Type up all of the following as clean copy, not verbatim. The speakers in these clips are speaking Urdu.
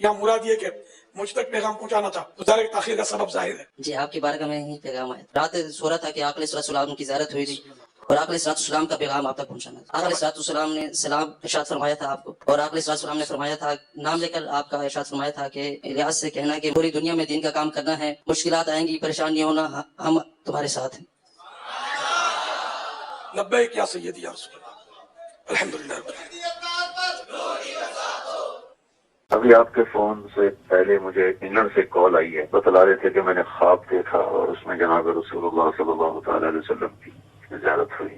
یا مراد یہ کہ مجھ تک پیغام پہنچانا تھا تو ظاہر تاخیر کا سبب ظاہر ہے. جی آپ کی بارگاہ میں ہی پیغام آیا. رات سو رہا تھا کہ آقا علیہ السلام کی زیارت ہوئی تھی اور آقا علیہ السلام کا پیغام آپ تک پہنچانا تھا. آقا علیہ السلام نے سلام ارشاد فرمایا تھا آپ کو، اور آقا علیہ السلام نے فرمایا تھا، نام لے کر آپ کا ارشاد فرمایا تھا کہ ریاض سے کہنا کہ پوری دنیا میں دین کا کام کرنا ہے، مشکلات آئیں گی، پریشان نہیں ہونا، ہم تمہارے ساتھ ہیں. لبیک یا سیدی یا رسول اللہ. الحمدللہ رب العالمین. ابھی آپ کے فون سے پہلے مجھے انگلینڈ سے کال آئی ہے، بتلا رہے تھے کہ میں نے خواب دیکھا اور اس میں جناب رسول اللہ صلی اللہ تعالی علیہ وسلم کی زیارت ہوئی.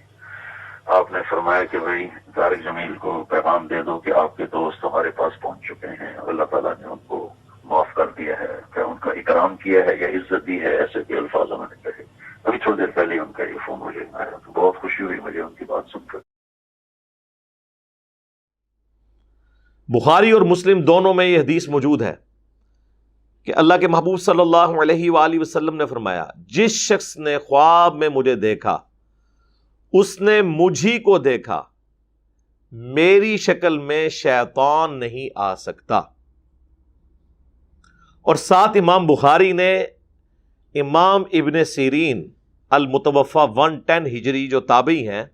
آپ نے فرمایا کہ بھائی طارق جمیل کو پیغام دے دو کہ آپ کے دوست ہمارے پاس پہنچ چکے ہیں، اللہ تعالیٰ نے ان کو معاف کر دیا ہے، کہ ان کا اکرام کیا ہے یا عزت دی ہے، ایسے کے الفاظ انہوں نے کہے. ابھی تھوڑی دیر پہلے ان کا یہ فون مجھے آیا تو بہت خوشی ہوئی مجھے ان کی بات سن کر. بخاری اور مسلم دونوں میں یہ حدیث موجود ہے کہ اللہ کے محبوب صلی اللہ علیہ وآلہ وسلم نے فرمایا، جس شخص نے خواب میں مجھے دیکھا اس نے مجھی کو دیکھا، میری شکل میں شیطان نہیں آ سکتا. اور ساتھ امام بخاری نے امام ابن سیرین المتوفا 110 ہجری جو تابعی ہیں،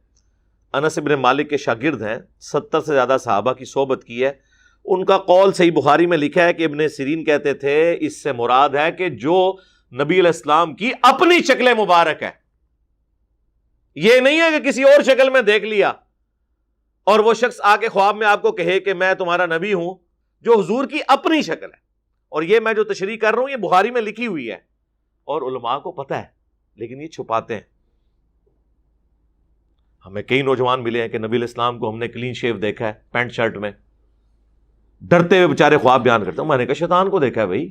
انس ابن مالک کے شاگرد ہیں، 70 سے زیادہ صحابہ کی صحبت کی ہے، ان کا قول صحیح بخاری میں لکھا ہے کہ ابن سیرین کہتے تھے اس سے مراد ہے کہ جو نبی علیہ السلام کی اپنی شکل مبارک ہے، یہ نہیں ہے کہ کسی اور شکل میں دیکھ لیا اور وہ شخص آ کے خواب میں آپ کو کہے کہ میں تمہارا نبی ہوں، جو حضور کی اپنی شکل ہے. اور یہ میں جو تشریح کر رہا ہوں یہ بخاری میں لکھی ہوئی ہے اور علماء کو پتہ ہے، لیکن یہ چھپاتے ہیں. ہمیں کئی نوجوان ملے ہیں کہ نبی علیہ السلام کو ہم نے کلین شیو دیکھا ہے، پینٹ شرٹ میں، ڈرتے ہوئے بیچارے خواب بیان کرتے ہیں. میں نے کہا شیطان کو دیکھا ہے بھائی.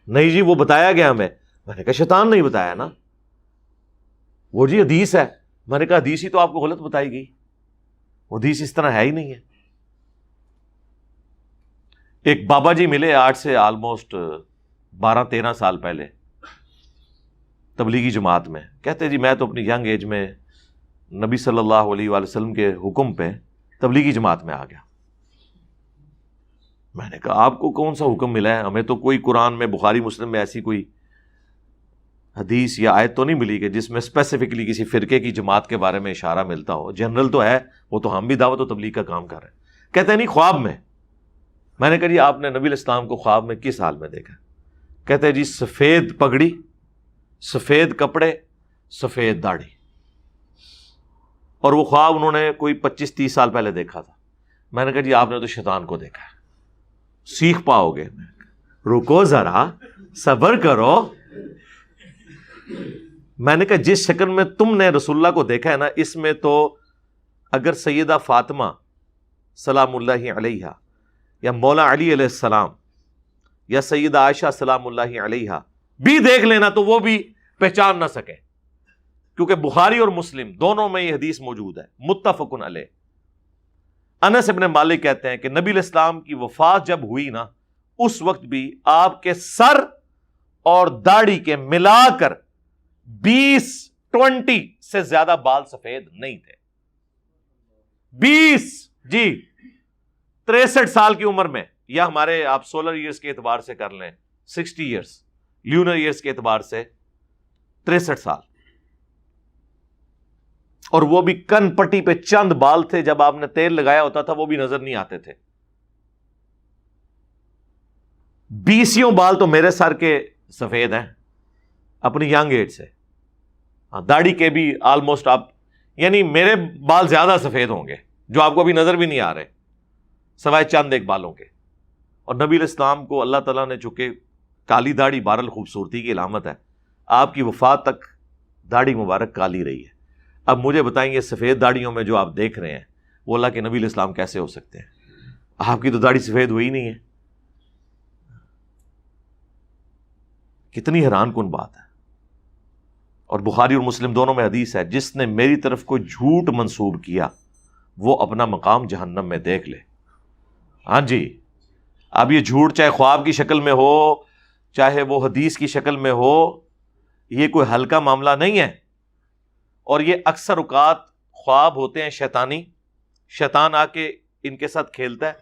نہیں جی وہ بتایا گیا ہمیں. میں نے کہا شیطان نہیں بتایا نا، وہ جی حدیث ہے. میں نے کہا حدیث ہی تو آپ کو غلط بتائی گئی، وہ حدیث اس طرح ہے ہی نہیں ہے. ایک بابا جی ملے آج سے آلموسٹ 12-13 سال پہلے تبلیغی جماعت میں. کہتے جی میں تو اپنی ینگ ایج میں نبی صلی اللہ علیہ وآلہ وسلم کے حکم پہ تبلیغی جماعت میں آ گیا. میں نے کہا آپ کو کون سا حکم ملا ہے؟ ہمیں تو کوئی قرآن میں، بخاری مسلم میں ایسی کوئی حدیث یا آیت تو نہیں ملی کہ جس میں اسپیسیفکلی کسی فرقے کی جماعت کے بارے میں اشارہ ملتا ہو. جنرل تو ہے، وہ تو ہم بھی دعوت و تبلیغ کا کام کر رہے ہیں. کہتے ہیں نہیں خواب میں. میں نے کہا جی آپ نے نبی علیہ السلام کو خواب میں کس حال میں دیکھا؟ کہتے ہیں جی سفید پگڑی، سفید کپڑے، سفید داڑھی. اور وہ خواب انہوں نے کوئی 25-30 سال پہلے دیکھا تھا. میں نے کہا جی آپ نے تو شیطان کو دیکھا ہے، سیکھ پاؤ گے. رکو ذرا، صبر کرو. میں نے کہا جس شکل میں تم نے رسول اللہ کو دیکھا ہے نا، اس میں تو اگر سیدہ فاطمہ سلام اللہ علیہا یا مولا علی علیہ السلام یا سیدہ عائشہ سلام اللہ علیہا بھی دیکھ لینا تو وہ بھی پہچان نہ سکے، کیونکہ بخاری اور مسلم دونوں میں یہ حدیث موجود ہے، متفق علیہ. انس ابن مالک کہتے ہیں کہ نبی علیہ السلام کی وفات جب ہوئی نا، اس وقت بھی آپ کے سر اور داڑھی کے ملا کر 20 سے زیادہ بال سفید نہیں تھے. 20 جی 63 سال کی عمر میں، یا ہمارے آپ سولر ایئرز کے اعتبار سے کر لیں 60 ایئرز، لیونر ایئرز کے اعتبار سے 63 سال. اور وہ بھی کن پٹی پہ چند بال تھے، جب آپ نے تیل لگایا ہوتا تھا وہ بھی نظر نہیں آتے تھے. 20 بال تو میرے سر کے سفید ہیں اپنی ینگ ایج سے. داڑھی کے بھی آلموسٹ آپ، یعنی میرے بال زیادہ سفید ہوں گے جو آپ کو ابھی نظر بھی نہیں آ رہے، سوائے چند ایک بالوں کے. اور نبی علیہ السلام کو اللہ تعالیٰ نے چونکہ کالی داڑھی بہرحال خوبصورتی کی علامت ہے، آپ کی وفات تک داڑھی مبارک کالی رہی ہے. اب مجھے بتائیں یہ سفید داڑھیوں میں جو آپ دیکھ رہے ہیں وہ اللہ کے نبی علیہ السلام کیسے ہو سکتے ہیں؟ آپ کی تو داڑھی سفید ہوئی نہیں ہے. کتنی حیران کن بات ہے. اور بخاری اور مسلم دونوں میں حدیث ہے، جس نے میری طرف کوئی جھوٹ منسوب کیا وہ اپنا مقام جہنم میں دیکھ لے. ہاں جی، اب یہ جھوٹ چاہے خواب کی شکل میں ہو چاہے وہ حدیث کی شکل میں ہو، یہ کوئی ہلکا معاملہ نہیں ہے. اور یہ اکثر اوقات خواب ہوتے ہیں شیطانی، شیطان آ کے ان کے ساتھ کھیلتا ہے،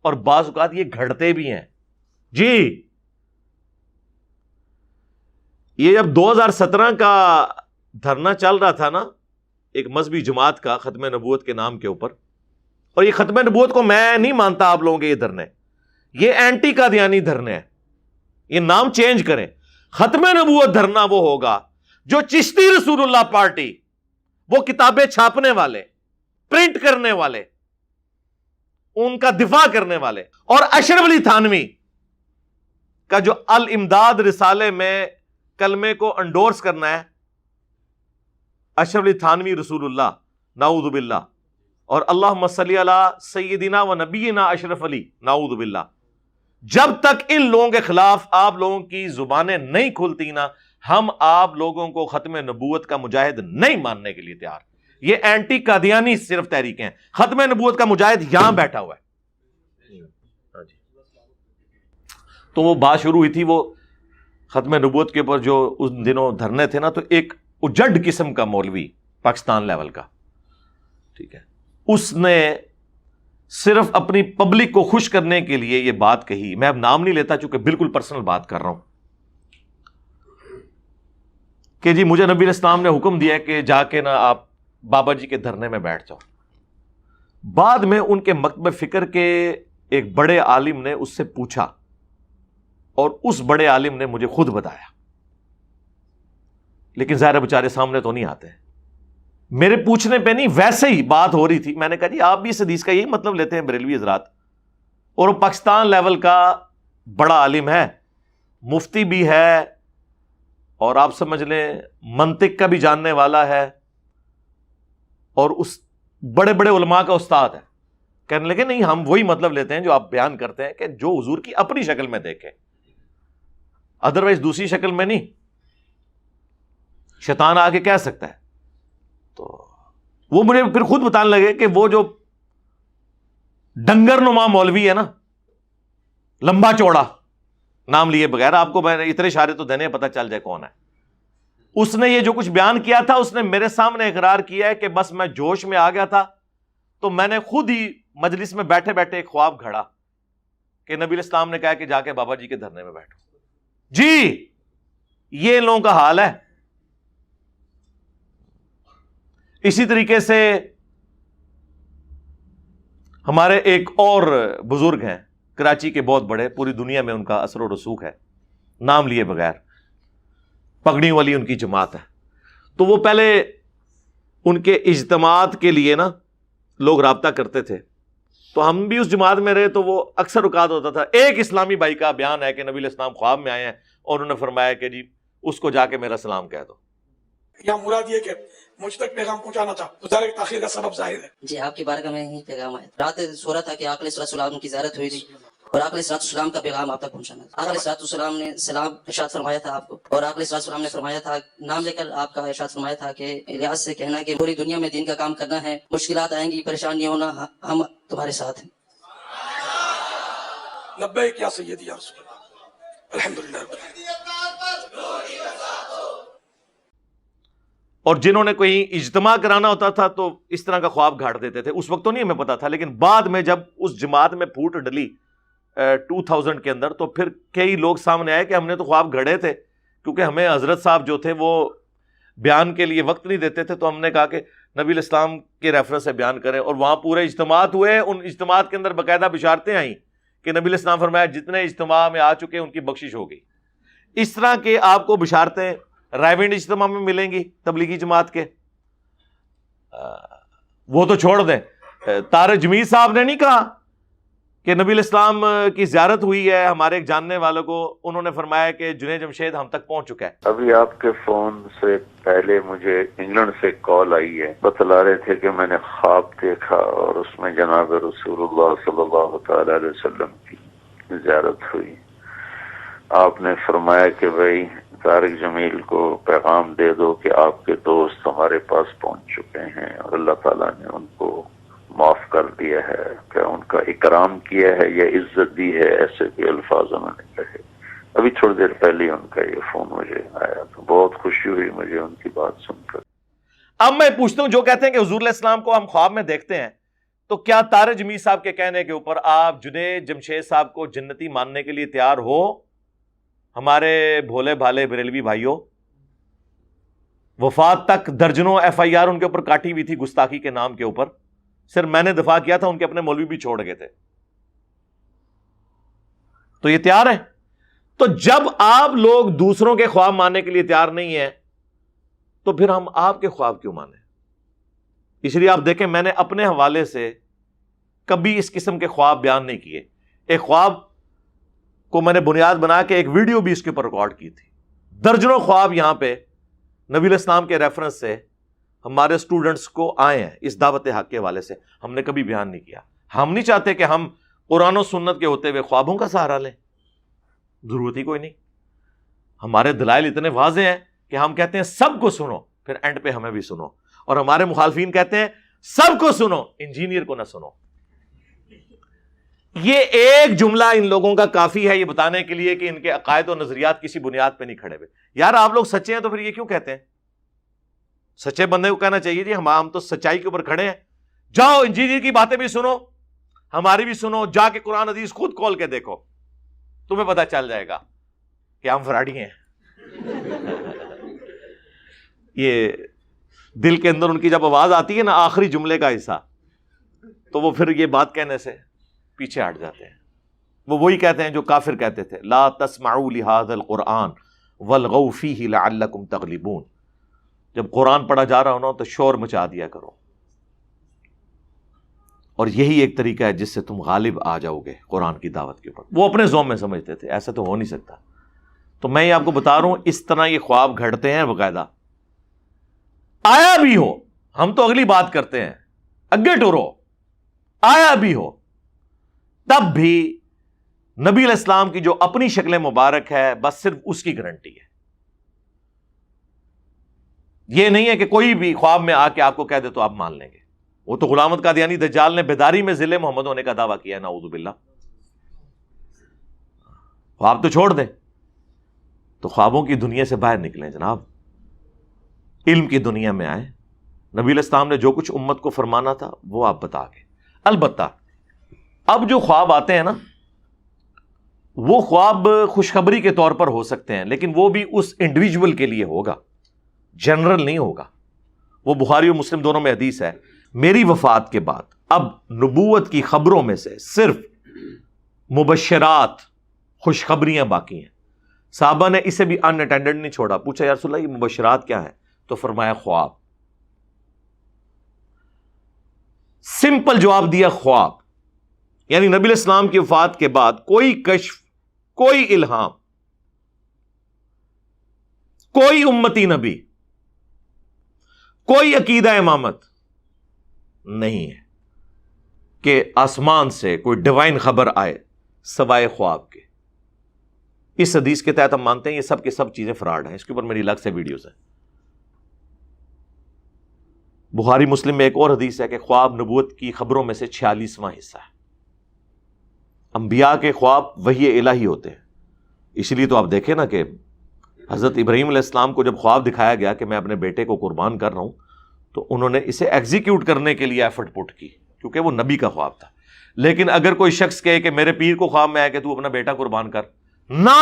اور بعض اوقات یہ گھڑتے بھی ہیں. جی یہ جب 2017 کا دھرنا چل رہا تھا نا ایک مذہبی جماعت کا ختم نبوت کے نام کے اوپر، اور یہ ختم نبوت کو میں نہیں مانتا آپ لوگوں کے یہ دھرنے، یہ اینٹی قادیانی دھرنے ہیں، یہ نام چینج کریں۔ ختم نبوت دھرنا وہ ہوگا جو چشتی رسول اللہ پارٹی، وہ کتابیں چھاپنے والے، پرنٹ کرنے والے، ان کا دفاع کرنے والے، اور اشرف علی تھانوی کا جو الامداد رسالے میں کلمے کو انڈورس کرنا ہے، اشرف علی تھانوی رسول اللہ نعوذ باللہ، اور اللہم صلی علی سیدنا و نبینا اشرف علی نعوذ باللہ، جب تک ان لوگوں کے خلاف آپ لوگوں کی زبانیں نہیں کھلتی نا، ہم آپ لوگوں کو ختم نبوت کا مجاہد نہیں ماننے کے لیے تیار۔ یہ اینٹی قادیانی صرف تحریکیں ہیں، ختم نبوت کا مجاہد یہاں بیٹھا ہوا ہے۔ تو وہ بات شروع ہوئی تھی وہ ختم نبوت کے اوپر جو اس دنوں دھرنے تھے نا، تو ایک اجڑ قسم کا مولوی پاکستان لیول کا، ٹھیک ہے، اس نے صرف اپنی پبلک کو خوش کرنے کے لیے یہ بات کہی، میں اب نام نہیں لیتا چونکہ بالکل پرسنل بات کر رہا ہوں، کہ جی مجھے نبی علیہ السلام نے حکم دیا ہے کہ جا کے نا آپ بابا جی کے دھرنے میں بیٹھ جاؤ۔ بعد میں ان کے مکتب فکر کے ایک بڑے عالم نے اس سے پوچھا، اور اس بڑے عالم نے مجھے خود بتایا، لیکن ظاہر بیچارے سامنے تو نہیں آتے، میرے پوچھنے پہ نہیں، ویسے ہی بات ہو رہی تھی، میں نے کہا جی آپ بھی اس حدیث کا یہی مطلب لیتے ہیں بریلوی حضرات؟ اور وہ پاکستان لیول کا بڑا عالم ہے، مفتی بھی ہے، اور آپ سمجھ لیں منطق کا بھی جاننے والا ہے، اور اس بڑے بڑے علماء کا استاد ہے۔ کہنے لگے نہیں ہم وہی مطلب لیتے ہیں جو آپ بیان کرتے ہیں، کہ جو حضور کی اپنی شکل میں دیکھیں، ادروائز دوسری شکل میں نہیں۔ شیطان آ کے کہہ سکتا ہے، تو وہ مجھے پھر خود بتانے لگے کہ وہ جو ڈنگر نما مولوی ہے نا، لمبا چوڑا، نام لیے بغیر، آپ کو میں اتنے اشارے تو دینے پتہ چل جائے کون ہے، اس نے یہ جو کچھ بیان کیا تھا، اس نے میرے سامنے اقرار کیا ہے کہ بس میں جوش میں آ گیا تھا، تو میں نے خود ہی مجلس میں بیٹھے بیٹھے ایک خواب گھڑا کہ نبی علیہ السلام نے کہا کہ جا کے بابا جی کے دھرنے میں بیٹھو۔ جی یہ ان لوگوں کا حال ہے۔ اسی طریقے سے ہمارے ایک اور بزرگ ہیں کراچی کے، بہت بڑے، پوری دنیا میں ان کا اثر و رسوخ ہے، نام لیے بغیر، پگڑی والی ان کی جماعت ہے۔ تو وہ پہلے ان کے اجتماعات کے لیے نا لوگ رابطہ کرتے تھے، تو ہم بھی اس جماعت میں رہے، تو وہ اکثر اوقات ہوتا تھا ایک اسلامی بھائی کا بیان ہے کہ نبی علیہ السلام خواب میں آئے ہیں اور انہوں نے فرمایا کہ جی اس کو جا کے میرا سلام کہہ دو۔ یا مراد یہ کہ مجھ تک پیغام پہنچانا تھا، تو ظاہر تاخیر کا سبب ظاہر ہے۔ جی آپ کی بارگاہ میں ہی پیغام آیا، رات سو رہا تھا کہ آقا علیہ السلام کی زیارت ہوئی تھی، اور آقا علیہ السلام کا پیغام آپ تک پہنچانا تھا۔ آقا علیہ السلام نے سلام ارشاد فرمایا تھا آپ کو، اور آقا علیہ السلام نے فرمایا تھا، نام لے کر آپ کا ارشاد فرمایا تھا کہ ریاض سے کہنا کہ پوری دنیا میں دین کا کام کرنا ہے، مشکلات آئیں گی، پریشان نہیں ہونا، ہم تمہارے ساتھ ہیں۔ لبیک یا سیدی یا رسول اللہ، الحمدللہ رب العالمین۔ اور جنہوں نے کوئی اجتماع کرانا ہوتا تھا تو اس طرح کا خواب گھاڑ دیتے تھے، اس وقت تو نہیں ہمیں پتا تھا، لیکن بعد میں جب اس جماعت میں پھوٹ ڈلی 2000 کے اندر، تو پھر کئی لوگ سامنے آئے کہ ہم نے تو خواب گھڑے تھے، کیونکہ ہمیں حضرت صاحب جو تھے وہ بیان کے لیے وقت نہیں دیتے تھے، تو ہم نے کہا کہ نبی علیہ السلام کے ریفرنس سے بیان کریں، اور وہاں پورے اجتماعات ہوئے، ان اجتماعات کے اندر باقاعدہ بشارتیں آئیں کہ نبی علیہ السلام فرمایا جتنے اجتماع میں آ چکے ان کی بخشش ہو گئی۔ اس طرح کے آپ کو بشارتیں رائیونڈ اجتماع میں ملیں گی تبلیغی جماعت کے، وہ تو چھوڑ دیں۔ طارق جمیل صاحب نے نہیں کہا کہ نبی علیہ السلام کی زیارت ہوئی ہے ہمارے ایک جاننے والوں کو، انہوں نے فرمایا کہ جنید جمشید ہم تک پہنچ چکا ہے۔ ابھی آپ کے فون سے پہلے مجھے انگلینڈ سے کال آئی ہے، بتلا رہے تھے کہ میں نے خواب دیکھا اور اس میں جناب رسول اللہ صلی اللہ تعالی علیہ وسلم کی زیارت ہوئی۔ آپ نے فرمایا کہ بھائی طارق جمیل کو پیغام دے دو کہ آپ کے دوست ہمارے پاس پہنچ چکے ہیں، اور اللہ تعالیٰ نے ان کو معاف کر دیا ہے، کہ ان کا اکرام کیا ہے یا عزت دی ہے، ایسے بھی الفاظ انہوں نے کہے۔ ابھی تھوڑی دیر پہلے ان کا یہ فون مجھے آیا، تو بہت خوشی ہوئی مجھے ان کی بات سن کر۔ اب میں پوچھتا ہوں، جو کہتے ہیں کہ حضور علیہ السلام کو ہم خواب میں دیکھتے ہیں، تو کیا طارق جمیل صاحب کے کہنے کے اوپر آپ جنید جمشید صاحب کو جنتی ماننے کے لیے تیار ہو؟ ہمارے بھولے بھالے بریلوی بھائیوں، وفات تک درجنوں ایف آئی آر ان کے اوپر کاٹی ہوئی تھی گستاخی کے نام کے اوپر، صرف میں نے دفاع کیا تھا، ان کے اپنے مولوی بھی چھوڑ گئے تھے. تو یہ تیار ہے؟ تو جب آپ لوگ دوسروں کے خواب ماننے کے لیے تیار نہیں ہیں تو پھر ہم آپ کے خواب کیوں مانیں؟ اس لیے آپ دیکھیں میں نے اپنے حوالے سے کبھی اس قسم کے خواب بیان نہیں کیے. ایک خواب کو میں نے بنیاد بنا کے ایک ویڈیو بھی اس کے اوپر ریکارڈ کی تھی. درجنوں خواب یہاں پہ نبی علیہ السلام کے ریفرنس سے ہمارے سٹوڈنٹس کو آئے ہیں اس دعوت حق کے حوالے سے، ہم نے کبھی بیان نہیں کیا. ہم نہیں چاہتے کہ ہم قرآن و سنت کے ہوتے ہوئے خوابوں کا سہارا لیں، ضرورت ہی کوئی نہیں. ہمارے دلائل اتنے واضح ہیں کہ ہم کہتے ہیں سب کو سنو، پھر اینڈ پہ ہمیں بھی سنو. اور ہمارے مخالفین کہتے ہیں سب کو سنو، انجینئر کو نہ سنو. یہ ایک جملہ ان لوگوں کا کافی ہے یہ بتانے کے لیے کہ ان کے عقائد و نظریات کسی بنیاد پہ نہیں کھڑے ہوئے. یار آپ لوگ سچے ہیں تو پھر یہ کیوں کہتے ہیں؟ سچے بندے کو کہنا چاہیے جی ہم تو سچائی کے اوپر کھڑے ہیں، جاؤ انجینئر کی باتیں بھی سنو، ہماری بھی سنو، جا کے قرآن حدیث خود کھول کے دیکھو، تمہیں پتہ چل جائے گا کہ ہم فراڈی ہیں. یہ دل کے اندر ان کی جب آواز آتی ہے نا آخری جملے کا حصہ، تو وہ پھر یہ بات کہنے سے پیچھے ہٹ جاتے ہیں. وہ وہی کہتے ہیں جو کافر کہتے تھے، لا تسمعوا لهذا القرآن والغوا فیہ لعلکم تغلبون. جب قرآن پڑھا جا رہا ہو نا تو شور مچا دیا کرو، اور یہی ایک طریقہ ہے جس سے تم غالب آ جاؤ گے قرآن کی دعوت کے اوپر. وہ اپنے ذوق میں سمجھتے تھے، ایسا تو ہو نہیں سکتا. تو میں یہ آپ کو بتا رہا ہوں اس طرح یہ خواب گھڑتے ہیں باقاعدہ. آیا بھی ہو، ہم تو اگلی بات کرتے ہیں، اگے ٹورو آیا بھی ہو تب بھی نبی علیہ السلام کی جو اپنی شکل مبارک ہے بس صرف اس کی گارنٹی ہے. یہ نہیں ہے کہ کوئی بھی خواب میں آ کے آپ کو کہہ دے تو آپ مان لیں گے. وہ تو غلام احمد قادیانی دجال نے بیداری میں ذل محمد ہونے کا دعویٰ کیا ہے، نعوذ باللہ. خواب تو چھوڑ دیں، تو خوابوں کی دنیا سے باہر نکلیں جناب، علم کی دنیا میں آئیں. نبی علیہ السلام نے جو کچھ امت کو فرمانا تھا وہ آپ بتا گئے. البتہ اب جو خواب آتے ہیں نا وہ خواب خوشخبری کے طور پر ہو سکتے ہیں، لیکن وہ بھی اس انڈیویجول کے لیے ہوگا، جنرل نہیں ہوگا. وہ بخاری و مسلم دونوں میں حدیث ہے، میری وفات کے بعد اب نبوت کی خبروں میں سے صرف مبشرات، خوشخبریاں باقی ہیں. صحابہ نے اسے بھی ان اٹینڈڈ نہیں چھوڑا. پوچھا یا رسول اللہ یہ مبشرات کیا ہے؟ تو فرمایا خواب. سمپل جواب دیا، خواب. یعنی نبی علیہ السلام کی وفات کے بعد کوئی کشف، کوئی الہام، کوئی امتی نبی، کوئی عقیدہ امامت نہیں ہے کہ آسمان سے کوئی ڈیوائن خبر آئے سوائے خواب کے. اس حدیث کے تحت ہم مانتے ہیں یہ سب کے سب چیزیں فراڈ ہیں. اس کے اوپر میری الگ سے ویڈیوز ہیں. بخاری مسلم میں ایک اور حدیث ہے کہ خواب نبوت کی خبروں میں سے 46واں حصہ ہے. انبیاء کے خواب وحی الہی ہوتے ہیں. اس لیے تو آپ دیکھیں نا کہ حضرت ابراہیم علیہ السلام کو جب خواب دکھایا گیا کہ میں اپنے بیٹے کو قربان کر رہا ہوں تو انہوں نے اسے ایگزیکیوٹ کرنے کے لیے ایفرٹ پٹ کی کیونکہ وہ نبی کا خواب تھا. لیکن اگر کوئی شخص کہے کہ میرے پیر کو خواب میں آیا کہ تو اپنا بیٹا قربان کر، نہ،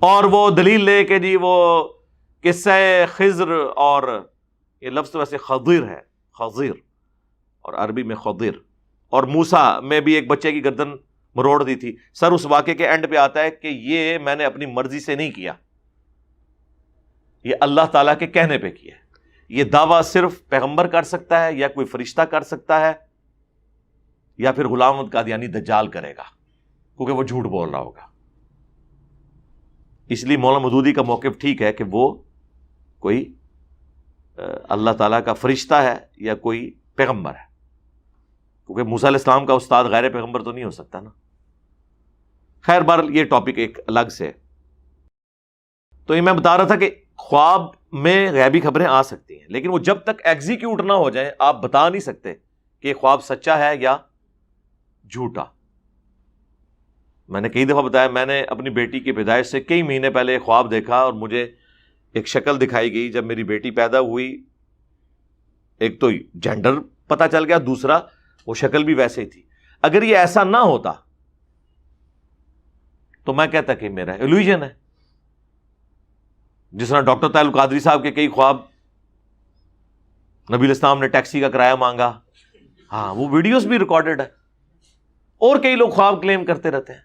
اور وہ دلیل لے کہ جی وہ قصہ خضر، اور یہ لفظ تو ویسے خضر ہے، خضر اور عربی میں خضر، اور موسیٰ میں بھی ایک بچے کی گردن مروڑ دی تھی. سر اس واقعے کے اینڈ پہ آتا ہے کہ یہ میں نے اپنی مرضی سے نہیں کیا، یہ اللہ تعالیٰ کے کہنے پہ کیا. یہ دعویٰ صرف پیغمبر کر سکتا ہے یا کوئی فرشتہ کر سکتا ہے یا پھر غلام احمد قادیانی دجال کرے گا کیونکہ وہ جھوٹ بول رہا ہوگا. اس لیے مولانا مودودی کا موقف ٹھیک ہے کہ وہ کوئی اللہ تعالیٰ کا فرشتہ ہے یا کوئی پیغمبر ہے، کیونکہ موسیٰ علیہ السلام کا استاد غیر پیغمبر تو نہیں ہو سکتا نا. خیر بہرحال یہ ٹاپک ایک الگ سے. تو یہ میں بتا رہا تھا کہ خواب میں غیبی خبریں آ سکتی ہیں، لیکن وہ جب تک ایگزیکیوٹ نہ ہو جائیں آپ بتا نہیں سکتے کہ خواب سچا ہے یا جھوٹا. میں نے کئی دفعہ بتایا، میں نے اپنی بیٹی کی پیدائش سے کئی مہینے پہلے خواب دیکھا اور مجھے ایک شکل دکھائی گئی. جب میری بیٹی پیدا ہوئی، ایک تو جینڈر پتہ چل گیا دوسرا وہ شکل بھی ویسے ہی تھی. اگر یہ ایسا نہ ہوتا تو میں کہتا کہ میرا ایلوژن ہے. جس طرح ڈاکٹر طاہر القادری صاحب کے کئی خواب، نبی الاسلام نے ٹیکسی کا کرایہ مانگا، ہاں وہ ویڈیوز بھی ریکارڈڈ ہے، اور کئی لوگ خواب کلیم کرتے رہتے ہیں.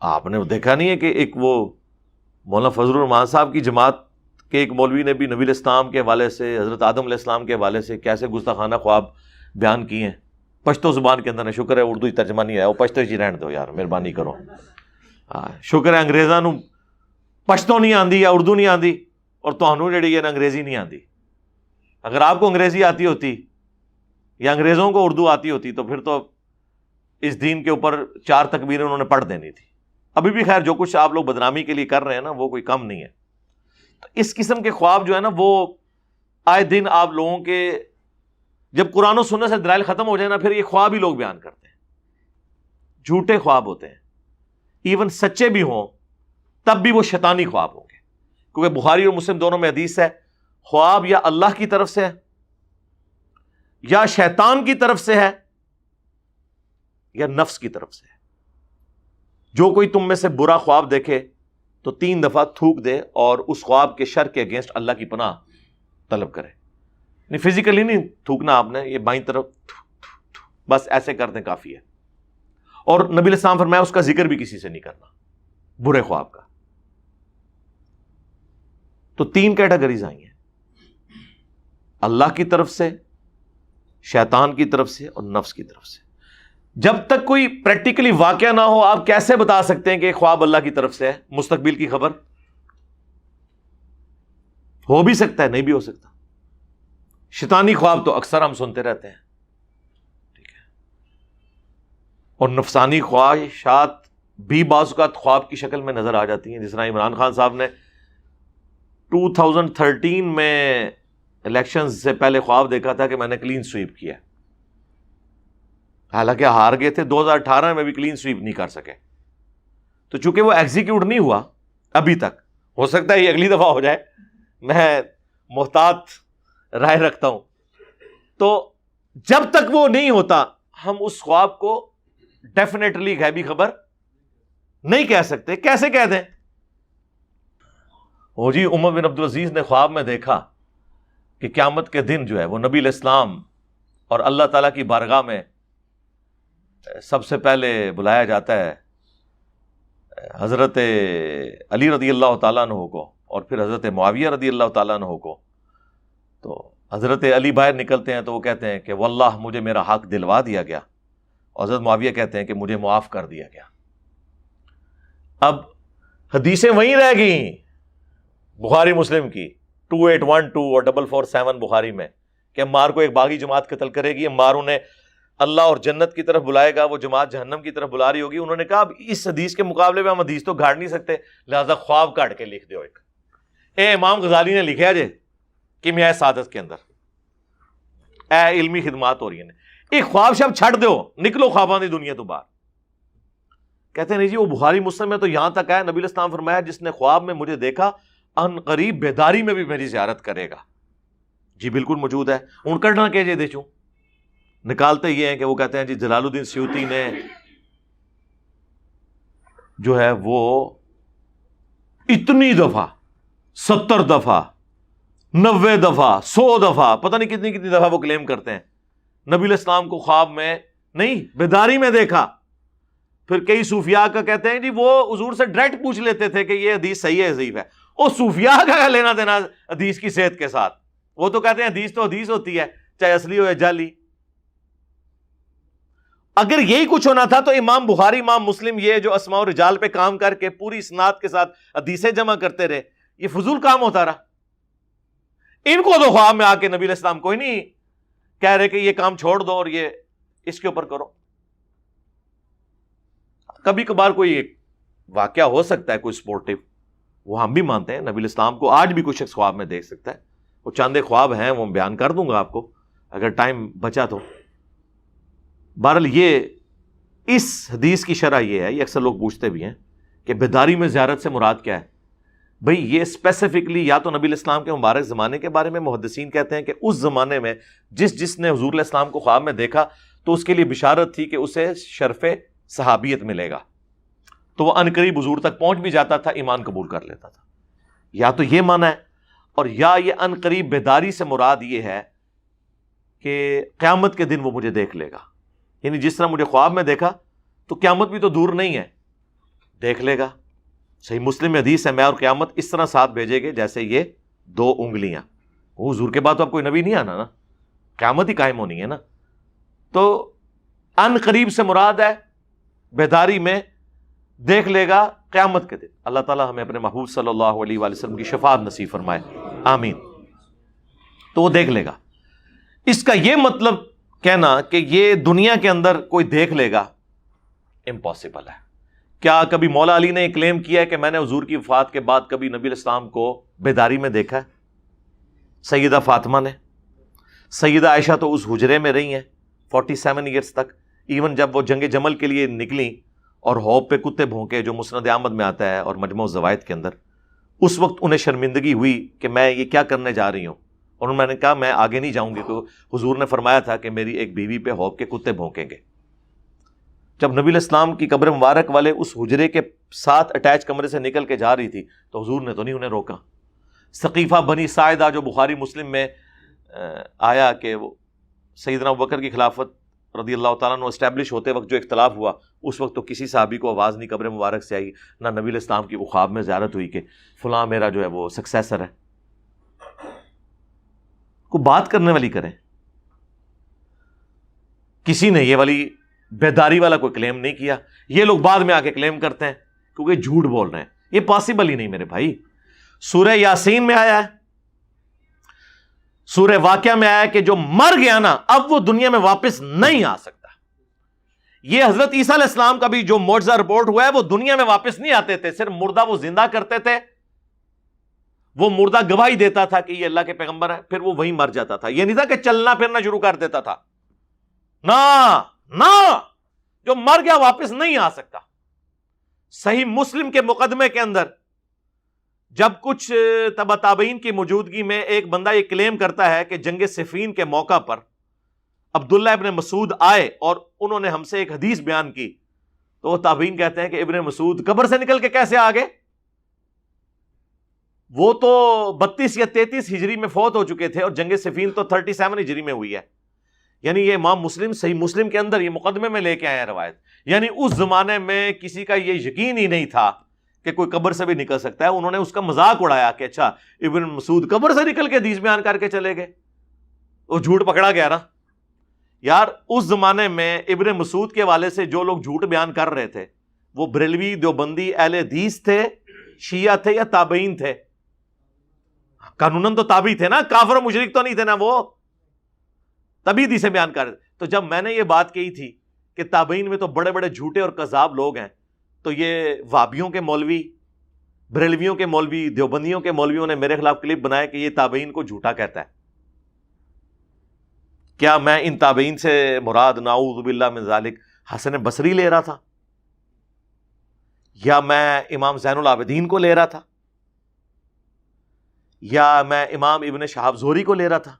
آپ نے دیکھا نہیں ہے کہ ایک وہ مولانا فضل الرحمان صاحب کی جماعت کے ایک مولوی نے بھی نبی الاسلام کے حوالے سے، حضرت آدم علیہ السلام کے حوالے سے کیسے گستاخانہ خواب بیان کیے ہیں پشتو زبان کے اندر نے. شکر ہے اردو ہی ترجمہ نہیں آیا، وہ پشتو ہی رہن دو یار، مہربانی کرو. شکر ہے انگریزاں نو پشتو نہیں آندی یا اردو نہیں آندی، اور تہانوں جڑی ہے نا انگریزی نہیں آندی. اگر آپ کو انگریزی آتی ہوتی یا انگریزوں کو اردو آتی ہوتی تو پھر تو اس دین کے اوپر 4 تکبیریں انہوں نے پڑھ دینی تھی. ابھی بھی خیر جو کچھ آپ لوگ بدنامی کے لیے کر رہے ہیں نا وہ کوئی کم نہیں ہے. تو اس قسم کے خواب جو ہے نا وہ آئے دن آپ لوگوں کے، جب قرآن و سنت سے دلائل ختم ہو جائے نا پھر یہ خواب ہی لوگ بیان کرتے ہیں. جھوٹے خواب ہوتے ہیں، ایون سچے بھی ہوں تب بھی وہ شیطانی خواب ہوں گے. کیونکہ بخاری اور مسلم دونوں میں حدیث ہے، خواب یا اللہ کی طرف سے ہے یا شیطان کی طرف سے ہے یا نفس کی طرف سے ہے. جو کوئی تم میں سے برا خواب دیکھے تو 3 دفعہ تھوک دے اور اس خواب کے شر کے اگینسٹ اللہ کی پناہ طلب کرے. نہیں فزیکلی نہیں تھوکنا آپ نے، یہ بائیں طرف بس ایسے کر دیں کافی ہے. اور نبی علیہ السلام فرمایا اس کا ذکر بھی کسی سے نہیں کرنا برے خواب کا. تو 3 کیٹیگریز آئی ہیں، اللہ کی طرف سے، شیطان کی طرف سے اور نفس کی طرف سے. جب تک کوئی پریکٹیکلی واقعہ نہ ہو آپ کیسے بتا سکتے ہیں کہ خواب اللہ کی طرف سے ہے؟ مستقبل کی خبر ہو بھی سکتا ہے، نہیں بھی ہو سکتا. شیطانی خواب تو اکثر ہم سنتے رہتے ہیں، ٹھیک ہے. اور نفسانی خواہشات بھی بعض اوقات خواب کی شکل میں نظر آ جاتی ہیں. جس طرح عمران خان صاحب نے 2013 میں الیکشن سے پہلے خواب دیکھا تھا کہ میں نے کلین سویپ کیا، حالانکہ ہار گئے تھے. 2018 میں بھی کلین سویپ نہیں کر سکے. تو چونکہ وہ ایگزیکیوٹ نہیں ہوا ابھی تک، ہو سکتا ہے یہ اگلی دفعہ ہو جائے، میں محتاط رائے رکھتا ہوں. تو جب تک وہ نہیں ہوتا ہم اس خواب کو ڈیفینیٹلی غیبی خبر نہیں کہہ سکتے. کیسے کہہ دیں؟ وہ جی عمر بن عبدالعزیز نے خواب میں دیکھا کہ قیامت کے دن جو ہے وہ نبی علیہ السلام اور اللہ تعالیٰ کی بارگاہ میں سب سے پہلے بلایا جاتا ہے حضرت علی رضی اللہ تعالیٰ عنہ کو اور پھر حضرت معاویہ رضی اللہ تعالیٰ عنہ کو. تو حضرت علی باہر نکلتے ہیں تو وہ کہتے ہیں کہ واللہ مجھے میرا حق دلوا دیا گیا، اور حضرت معاویہ کہتے ہیں کہ مجھے معاف کر دیا گیا. اب حدیثیں وہیں رہ گئیں بخاری مسلم کی 2812 اور 447 بخاری میں کہ عمار کو ایک باغی جماعت قتل کرے گی، عمار انہیں اللہ اور جنت کی طرف بلائے گا، وہ جماعت جہنم کی طرف بلا رہی ہوگی. انہوں نے کہا اب اس حدیث کے مقابلے میں ہم حدیث تو گھاڑ نہیں سکتے، لہذا خواب کاٹ کے لکھ دیو ایک. امام غزالی نے لکھا جے کیمیائے سعادت کے اندر، علمی خدمات ہو رہی ہیں، ایک خواب شب چھڑ دو، نکلو خواباں دی دنیا تو باہر. کہتے ہیں نہیں جی وہ بخاری مسلم میں تو یہاں تک ہے نبی علیہ السلام فرمایا جس نے خواب میں مجھے دیکھا ان قریب بیداری میں بھی میری زیارت کرے گا. جی بالکل موجود ہے. ان کرنا کہ جے دے چوں نکالتے یہ ہیں کہ وہ کہتے ہیں جی جلال الدین سیوطی نے جو ہے وہ اتنی دفعہ 70 دفعہ 90 دفعہ 100 دفعہ پتہ نہیں کتنی کتنی دفعہ وہ کلیم کرتے ہیں نبی علیہ السلام کو خواب میں نہیں بیداری میں دیکھا. پھر کئی صوفیاء کا کہتے ہیں جی وہ حضور سے ڈائریکٹ پوچھ لیتے تھے کہ یہ حدیث صحیح ہے ضعیف ہے. اور صوفیاء کا لینا دینا حدیث کی صحت کے ساتھ؟ وہ تو کہتے ہیں حدیث تو حدیث ہوتی ہے چاہے اصلی ہو یا جعلی. اگر یہی کچھ ہونا تھا تو امام بخاری امام مسلم یہ جو اسماء و رجال پہ کام کر کے پوری اسناد کے ساتھ حدیثیں جمع کرتے رہے، یہ فضول کام ہوتا رہا. ان کو تو خواب میں آ کے نبی علیہ السلام کوئی نہیں کہہ رہے کہ یہ کام چھوڑ دو اور یہ اس کے اوپر کرو. کبھی کبھار کوئی ایک واقعہ ہو سکتا ہے کوئی سپورٹیو، وہ ہم بھی مانتے ہیں. نبی علیہ السلام کو آج بھی کوئی شخص خواب میں دیکھ سکتا ہے. وہ چاندے خواب ہیں وہ بیان کر دوں گا آپ کو اگر ٹائم بچا تو. بہرحال یہ اس حدیث کی شرح یہ ہے، یہ اکثر لوگ پوچھتے بھی ہیں کہ بیداری میں زیارت سے مراد کیا ہے. بھئی یہ اسپیسیفکلی یا تو نبی علیہ السلام کے مبارک زمانے کے بارے میں محدثین کہتے ہیں کہ اس زمانے میں جس نے حضور علیہ السلام کو خواب میں دیکھا تو اس کے لیے بشارت تھی کہ اسے شرف صحابیت ملے گا، تو وہ عنقریب حضور تک پہنچ بھی جاتا تھا، ایمان قبول کر لیتا تھا. یا تو یہ معنی ہے، اور یا یہ عنقریب بیداری سے مراد یہ ہے کہ قیامت کے دن وہ مجھے دیکھ لے گا، یعنی جس طرح مجھے خواب میں دیکھا تو قیامت بھی تو دور نہیں ہے، دیکھ لے گا. صحیح مسلم میں حدیث ہے، میں اور قیامت اس طرح ساتھ بھیجے گے جیسے یہ 2 انگلیاں. وہ حضور کے بعد تو اب کوئی نبی نہیں آنا نا، قیامت ہی قائم ہونی ہے نا. تو ان قریب سے مراد ہے بیداری میں دیکھ لے گا قیامت کے دن. اللہ تعالیٰ ہمیں اپنے محبوب صلی اللہ علیہ وآلہ وسلم کی شفاعت نصیب فرمائے، آمین. تو وہ دیکھ لے گا. اس کا یہ مطلب کہنا کہ یہ دنیا کے اندر کوئی دیکھ لے گا امپاسبل ہے. کیا کبھی مولا علی نے کلیم کیا ہے کہ میں نے حضور کی وفات کے بعد کبھی نبی علیہ السلام کو بیداری میں دیکھا ہے؟ سیدہ فاطمہ نے. سیدہ عائشہ تو اس حجرے میں رہی ہیں 47 ایئرس تک. ایون جب وہ جنگ جمل کے لیے نکلیں اور ہوپ پہ کتے بھونکے جو مسند احمد میں آتا ہے اور مجموع الزوائد کے اندر، اس وقت انہیں شرمندگی ہوئی کہ میں یہ کیا کرنے جا رہی ہوں، اور میں نے کہا میں آگے نہیں جاؤں گی، تو حضور نے فرمایا تھا کہ میری ایک بیوی پہ ہوپ کے کتے بھونکیں گے. جب نبی علیہ السلام کی قبر مبارک والے اس حجرے کے ساتھ اٹیچ کمرے سے نکل کے جا رہی تھی تو حضور نے تو نہیں انہیں روکا. ثقیفہ بنی ساعدہ جو بخاری مسلم میں آیا کہ وہ سیدنا ابوبکر کی خلافت رضی اللہ تعالیٰ عنہ اسٹیبلش ہوتے وقت جو اختلاف ہوا، اس وقت تو کسی صحابی کو آواز نہیں قبر مبارک سے آئی، نہ نبی علیہ السلام کی وہ خواب میں زیارت ہوئی کہ فلاں میرا جو ہے وہ سکسیسر ہے. کو بات کرنے والی کریں. کسی نے یہ والی بیداری والا کوئی کلیم نہیں کیا. یہ لوگ بعد میں آ کے کلیم کرتے ہیں کیونکہ جھوٹ بول رہے ہیں. یہ پاسبل ہی نہیں میرے بھائی. سورہ یاسین میں آیا ہے، سورہ واقعہ میں آیا ہے کہ جو مر گیا نا اب وہ دنیا میں واپس نہیں آ سکتا. یہ حضرت عیسیٰ علیہ السلام کا بھی جو معجزہ رپورٹ ہوا ہے، وہ دنیا میں واپس نہیں آتے تھے، صرف مردہ وہ زندہ کرتے تھے. وہ مردہ گواہی دیتا تھا کہ یہ اللہ کے پیغمبر ہے، پھر وہ وہیں مر جاتا تھا. یہ نہیں تھا کہ چلنا پھرنا شروع کر دیتا تھا. نہ جو مر گیا واپس نہیں آ سکتا. صحیح مسلم کے مقدمے کے اندر جب کچھ تبع تابعین کی موجودگی میں ایک بندہ یہ کلیم کرتا ہے کہ جنگ صفین کے موقع پر عبداللہ ابن مسعود آئے اور انہوں نے ہم سے ایک حدیث بیان کی، تو وہ تابعین کہتے ہیں کہ ابن مسعود قبر سے نکل کے کیسے آ گئے؟ وہ تو 32 یا 33 ہجری میں فوت ہو چکے تھے اور جنگ صفین تو 37 ہجری میں ہوئی ہے. یعنی یہ امام مسلم صحیح مسلم کے اندر یہ مقدمے میں لے کے آئے ہیں روایت. یعنی اس زمانے میں کسی کا یہ یقین ہی نہیں تھا کہ کوئی قبر سے بھی نکل سکتا ہے. انہوں نے اس کا مذاق اڑایا کہ اچھا ابن مسعود قبر سے نکل کے حدیث بیان کر کے چلے گئے. وہ جھوٹ پکڑا گیا نا یار. اس زمانے میں ابن مسعود کے حوالے سے جو لوگ جھوٹ بیان کر رہے تھے وہ بریلوی دیوبندی اہل حدیث تھے، شیعہ تھے یا تابعین تھے؟ قانوناً تو تابعی تھے نا، کافر و مشرک تو نہیں تھے نا، وہ تبھی حدیثیں بیان کر رہے تھے. تو جب میں نے یہ بات کہی تھی کہ تابعین میں تو بڑے بڑے جھوٹے اور کذاب لوگ ہیں، تو یہ وہابیوں کے مولوی، بریلویوں کے مولوی، دیوبندیوں کے مولویوں نے میرے خلاف کلپ بنایا کہ یہ تابعین کو جھوٹا کہتا ہے. کیا میں ان تابعین سے مراد نعوذ باللہ من ذالک حسن بصری لے رہا تھا، یا میں امام زین العابدین کو لے رہا تھا، یا میں امام ابن شہاب زہری کو لے رہا تھا؟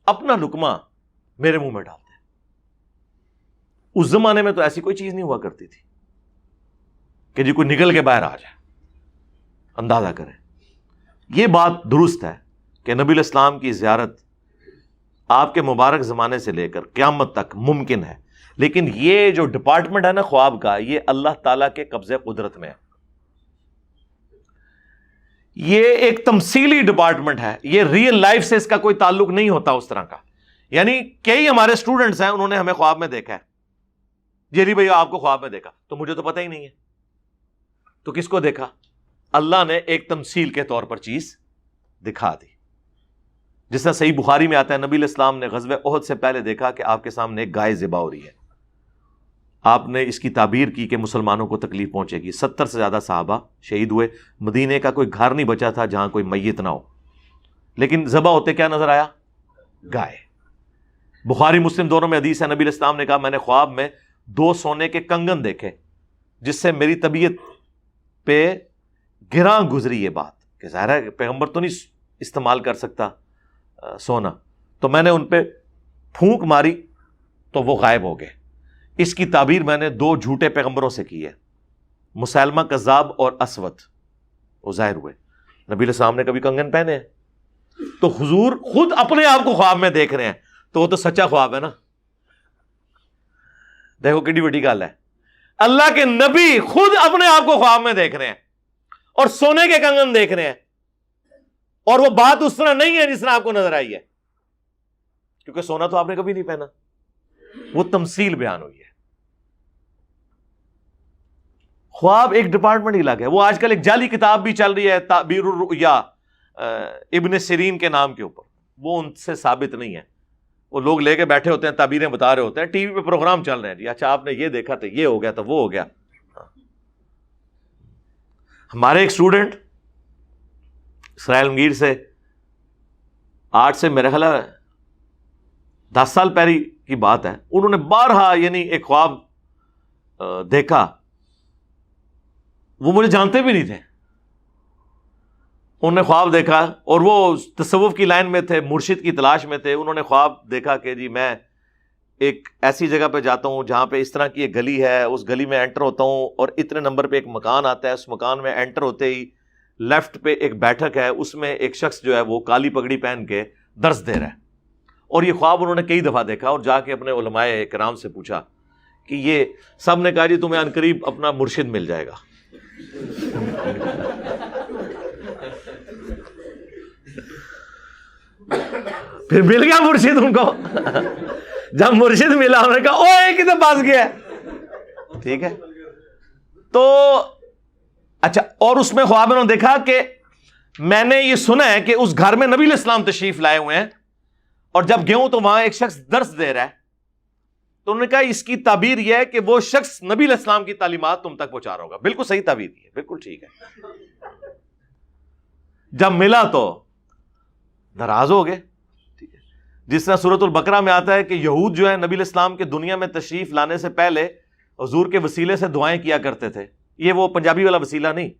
اپنا لقمہ میرے منہ میں ڈالتے ہیں. اس زمانے میں تو ایسی کوئی چیز نہیں ہوا کرتی تھی کہ جی کوئی نکل کے باہر آ جائے. اندازہ کریں. یہ بات درست ہے کہ نبی علیہ السلام کی زیارت آپ کے مبارک زمانے سے لے کر قیامت تک ممکن ہے، لیکن یہ جو ڈپارٹمنٹ ہے نا خواب کا، یہ اللہ تعالیٰ کے قبضے قدرت میں ہے. یہ ایک تمثیلی ڈپارٹمنٹ ہے، یہ ریئل لائف سے اس کا کوئی تعلق نہیں ہوتا اس طرح کا. یعنی کئی ہمارے اسٹوڈنٹس ہیں، انہوں نے ہمیں خواب میں دیکھا ہے، جیری بھائی آپ کو خواب میں دیکھا، تو مجھے تو پتہ ہی نہیں ہے. تو کس کو دیکھا؟ اللہ نے ایک تمثیل کے طور پر چیز دکھا دی. جس طرح صحیح بخاری میں آتا ہے نبی علیہ السلام نے غزوہ احد سے پہلے دیکھا کہ آپ کے سامنے ایک گائے ذبح ہو رہی ہے. آپ نے اس کی تعبیر کی کہ مسلمانوں کو تکلیف پہنچے گی. 70 سے زیادہ صحابہ شہید ہوئے. مدینے کا کوئی گھر نہیں بچا تھا جہاں کوئی میت نہ ہو. لیکن ذبح ہوتے کیا نظر آیا؟ گائے. بخاری مسلم دونوں میں حدیث ہے، نبی علیہ السلام نے کہا میں نے خواب میں 2 سونے کے کنگن دیکھے جس سے میری طبیعت پہ گراں گزری یہ بات کہ ظاہر ہے کہ پیغمبر تو نہیں استعمال کر سکتا سونا، تو میں نے ان پہ پھونک ماری تو وہ غائب ہو گئے. اس کی تعبیر میں نے 2 جھوٹے پیغمبروں سے کی ہے، مسیلمہ کذاب اور اسود، وہ ظاہر ہوئے. نبی علیہ السلام نے کبھی کنگن پہنے ہیں؟ تو حضور خود اپنے آپ کو خواب میں دیکھ رہے ہیں، تو وہ تو سچا خواب ہے نا. دیکھو کتنی بڑی گل ہے، اللہ کے نبی خود اپنے آپ کو خواب میں دیکھ رہے ہیں اور سونے کے کنگن دیکھ رہے ہیں، اور وہ بات اس طرح نہیں ہے جس طرح آپ کو نظر آئی ہے، کیونکہ سونا تو آپ نے کبھی نہیں پہنا. وہ تمثیل بیان ہوئی ہے. خواب ایک ڈپارٹمنٹ ہی الگ ہے. وہ آج کل ایک جعلی کتاب بھی چل رہی ہے تعبیر الرؤیا ابن سیرین کے نام کے اوپر، وہ ان سے ثابت نہیں ہے. وہ لوگ لے کے بیٹھے ہوتے ہیں، تعبیریں بتا رہے ہوتے ہیں، ٹی وی پہ پروگرام چل رہے ہیں، جی اچھا آپ نے یہ دیکھا تو یہ ہو گیا تو وہ ہو گیا. ہمارے ایک اسٹوڈنٹ اسرائیل گیر سے 8 سے میرے خیال ہے 10 سال پہلے کی بات ہے، انہوں نے بارہا یعنی ایک خواب دیکھا. وہ مجھے جانتے بھی نہیں تھے، انہوں نے خواب دیکھا اور وہ تصوف کی لائن میں تھے، مرشد کی تلاش میں تھے. انہوں نے خواب دیکھا کہ جی میں ایک ایسی جگہ پہ جاتا ہوں جہاں پہ اس طرح کی ایک گلی ہے، اس گلی میں انٹر ہوتا ہوں اور اتنے نمبر پہ ایک مکان آتا ہے، اس مکان میں انٹر ہوتے ہی لیفٹ پہ ایک بیٹھک ہے، اس میں ایک شخص جو ہے وہ کالی پگڑی پہن کے درس دے رہا ہے. اور یہ خواب انہوں نے کئی دفعہ دیکھا اور جا کے اپنے علماء کرام سے پوچھا کہ یہ، سب نے کہا جی تمہیں عنقریب اپنا مرشد مل جائے گا. پھر مل گیا مرشد ان کو. جب مرشد ملا انہوں نے کہا او ایک ہی تو پاس گیا. ٹھیک ہے، تو اچھا، اور اس میں خواب انہوں نے دیکھا کہ میں نے یہ سنا ہے کہ اس گھر میں نبی علیہ السلام تشریف لائے ہوئے ہیں، اور جب گیا ہوں تو وہاں ایک شخص درس دے رہا ہے. تو انہوں نے کہا اس کی تعبیر یہ ہے کہ وہ شخص نبی علیہ السلام کی تعلیمات تم تک پہنچا رہا ہوگا. بالکل صحیح تعبیر کی ہے، بالکل ٹھیک ہے. جب ملا تو ناراض ہو گئے. ٹھیک ہے، جس طرح سورۃ البقرہ میں آتا ہے کہ یہود جو ہے نبی علیہ السلام کے دنیا میں تشریف لانے سے پہلے حضور کے وسیلے سے دعائیں کیا کرتے تھے. یہ وہ پنجابی والا وسیلہ نہیں،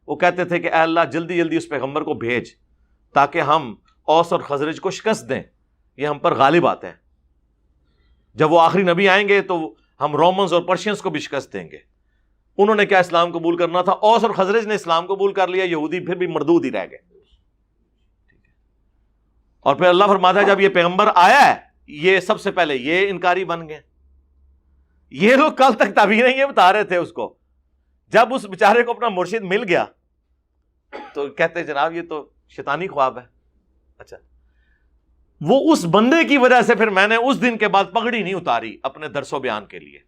وہ کہتے تھے کہ اے اللہ جلدی جلدی اس پیغمبر کو بھیج تاکہ ہم اوس اور خزرج کو شکست دیں، یہ ہم پر غالب آتے ہیں. جب وہ آخری نبی آئیں گے تو ہم رومنز اور پرشینز کو بھی شکست دیں گے. انہوں نے کیا اسلام قبول کرنا تھا، اوس اور خزرج نے اسلام قبول کر لیا، یہودی پھر بھی مردود ہی رہ گئے. اور پھر اللہ فرماتا ہے جب یہ پیغمبر آیا ہے یہ سب سے پہلے یہ انکاری بن گئے. یہ لوگ کل تک تعبیریں یہ بتا رہے تھے اس کو، جب اس بیچارے کو اپنا مرشد مل گیا تو کہتے جناب یہ تو شیطانی خواب ہے. اچھا، وہ اس بندے کی وجہ سے پھر میں نے اس دن کے بعد پگڑی نہیں اتاری اپنے درس و بیان کے لیے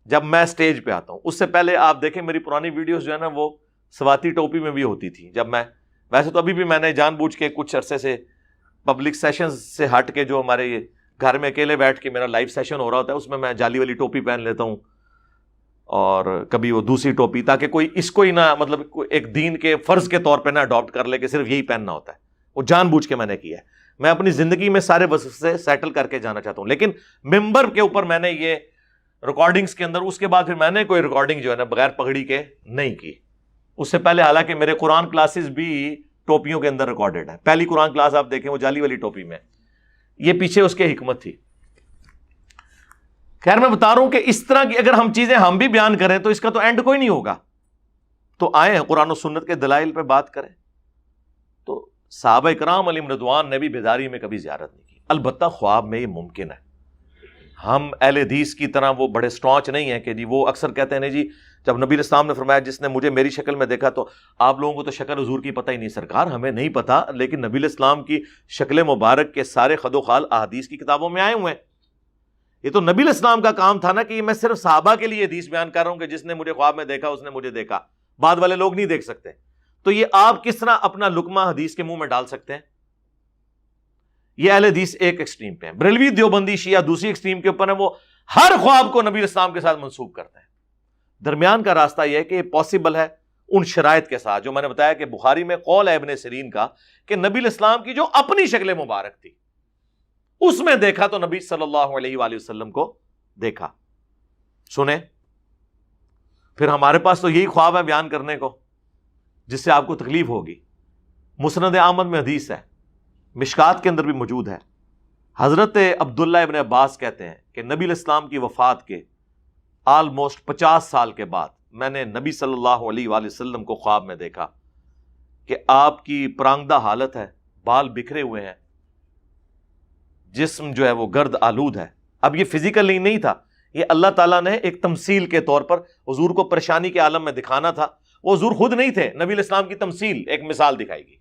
جب میں سٹیج پہ آتا ہوں. اس سے پہلے آپ دیکھیں میری پرانی ویڈیوز جو ہے نا وہ سواتی ٹوپی میں بھی ہوتی تھی. جب میں ویسے تو ابھی بھی میں نے جان بوجھ کے کچھ عرصے سے پبلک سیشنز سے ہٹ کے جو ہمارے یہ گھر میں اکیلے بیٹھ کے میرا لائیو سیشن ہو رہا ہوتا ہے اس میں جالی والی ٹوپی پہن لیتا ہوں اور کبھی وہ دوسری ٹوپی، تاکہ کوئی اس کو ہی نہ مطلب ایک دین کے فرض کے طور پہ نہ اڈاپٹ کر لے کہ صرف یہی پہننا ہوتا ہے. وہ جان بوجھ کے میں نے کیا ہے. میں اپنی زندگی میں سارے وظیفے سیٹل کر کے جانا چاہتا ہوں، لیکن ممبر کے اوپر میں نے یہ ریکارڈنگز کے اندر اس کے بعد پھر میں نے کوئی ریکارڈنگ جو ہے نا بغیر پگڑی کے نہیں کی. اس سے پہلے حالانکہ میرے قرآن کلاسز بھی ٹوپیوں کے اندر ریکارڈڈ ہیں. پہلی قرآن کلاس آپ دیکھیں وہ جالی والی ٹوپی میں، یہ پیچھے اس کے حکمت تھی. خیر میں بتا رہا ہوں کہ اس طرح کی اگر ہم چیزیں ہم بھی بیان کریں تو اس کا تو اینڈ کوئی نہیں ہوگا. تو آئیں قرآن و سنت کے دلائل پہ بات کریں. تو صحابہ کرام علیہم رضوان نے بھی بیداری میں کبھی زیارت نہیں کی. البتہ خواب میں یہ ممکن ہے. ہم اہل حدیث کی طرح وہ بڑے سٹانچ نہیں ہیں کہ جی وہ اکثر کہتے ہیں جی جب نبی علیہ السلام نے فرمایا جس نے مجھے میری شکل میں دیکھا تو آپ لوگوں کو تو شکل حضور کی پتہ ہی نہیں. سرکار ہمیں نہیں پتہ، لیکن نبی علیہ السلام کی شکل مبارک کے سارے خد و خال احادیث کی کتابوں میں آئے ہوئے ہیں. یہ تو نبی علیہ السلام کا کام تھا نا کہ میں صرف صحابہ کے لیے حدیث بیان کر رہا ہوں کہ جس نے مجھے خواب میں دیکھا اس نے مجھے دیکھا، بعد والے لوگ نہیں دیکھ سکتے. تو یہ آپ کس طرح اپنا لقمہ حدیث کے منہ میں ڈال سکتے ہیں؟ یہ اہل حدیث ایک ایکسٹریم پہ ہیں، بریلوی دیوبندی شیعہ دوسری ایکسٹریم کے اوپر ہیں، وہ ہر خواب کو نبی علیہ السلام کے ساتھ منسوب کرتے ہیں. درمیان کا راستہ یہ ہے کہ یہ پاسبل ہے ان شرائط کے ساتھ جو میں نے بتایا کہ بخاری میں قول ہے ابن سیرین کا کہ نبی علیہ السلام کی جو اپنی شکل مبارک تھی اس میں دیکھا تو نبی صلی اللہ علیہ وآلہ وسلم کو دیکھا. سنیں پھر ہمارے پاس تو یہی خواب ہے بیان کرنے کو جس سے آپ کو تکلیف ہوگی. مسند احمد میں حدیث ہے, مشکات کے اندر بھی موجود ہے. حضرت عبداللہ ابن عباس کہتے ہیں کہ نبی علیہ السلام کی وفات کے آلموسٹ 50 سال کے بعد میں نے نبی صلی اللہ علیہ وآلہ وسلم کو خواب میں دیکھا کہ آپ کی پرانگدہ حالت ہے, بال بکھرے ہوئے ہیں, جسم جو ہے وہ گرد آلود ہے. اب یہ فزیکلی نہیں تھا, یہ اللہ تعالیٰ نے ایک تمثیل کے طور پر حضور کو پریشانی کے عالم میں دکھانا تھا. وہ حضور خود نہیں تھے, نبی علیہ السلام کی تمثیل, ایک مثال دکھائی گئی.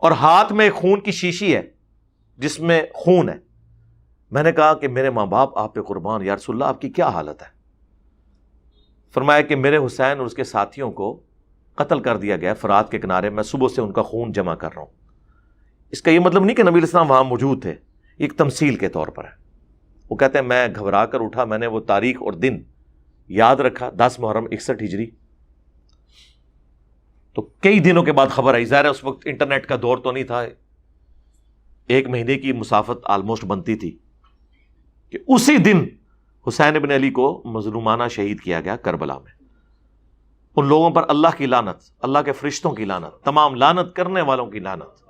اور ہاتھ میں ایک خون کی شیشی ہے جس میں خون ہے. میں نے کہا کہ میرے ماں باپ آپ پہ قربان, یا رسول اللہ آپ کی کیا حالت ہے؟ فرمایا کہ میرے حسین اور اس کے ساتھیوں کو قتل کر دیا گیا فرات کے کنارے, میں صبح سے ان کا خون جمع کر رہا ہوں. اس کا یہ مطلب نہیں کہ نبی علیہ السلام وہاں موجود تھے, ایک تمثیل کے طور پر ہے. وہ کہتے ہیں میں گھبرا کر اٹھا, میں نے وہ تاریخ اور دن یاد رکھا, 10 محرم 61 ہجری. تو کئی دنوں کے بعد خبر آئی, ظاہر ہے اس وقت انٹرنیٹ کا دور تو نہیں تھا, 1 مہینے کی مسافت آلموسٹ بنتی تھی, کہ اسی دن حسین ابن علی کو مظلومانہ شہید کیا گیا کربلا میں. ان لوگوں پر اللہ کی لعنت, اللہ کے فرشتوں کی لعنت, تمام لعنت کرنے والوں کی لعنت,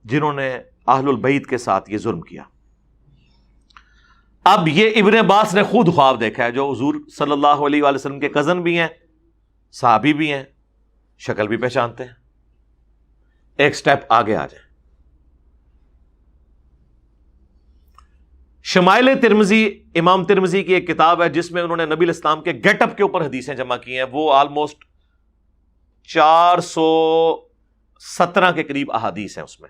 جنہوں نے اہل البیت کے ساتھ یہ ظلم کیا. اب یہ ابن عباس نے خود خواب دیکھا ہے, جو حضور صلی اللہ علیہ وآلہ وسلم کے کزن بھی ہیں, صحابی بھی ہیں, شکل بھی پہچانتے ہیں. ایک سٹیپ آگے آ جائیں. شمائل ترمذی, امام ترمذی کی ایک کتاب ہے جس میں انہوں نے نبی علیہ السلام کے گیٹ اپ کے اوپر حدیثیں جمع کی ہیں. وہ آلموسٹ 417 کے قریب احادیث ہیں. اس میں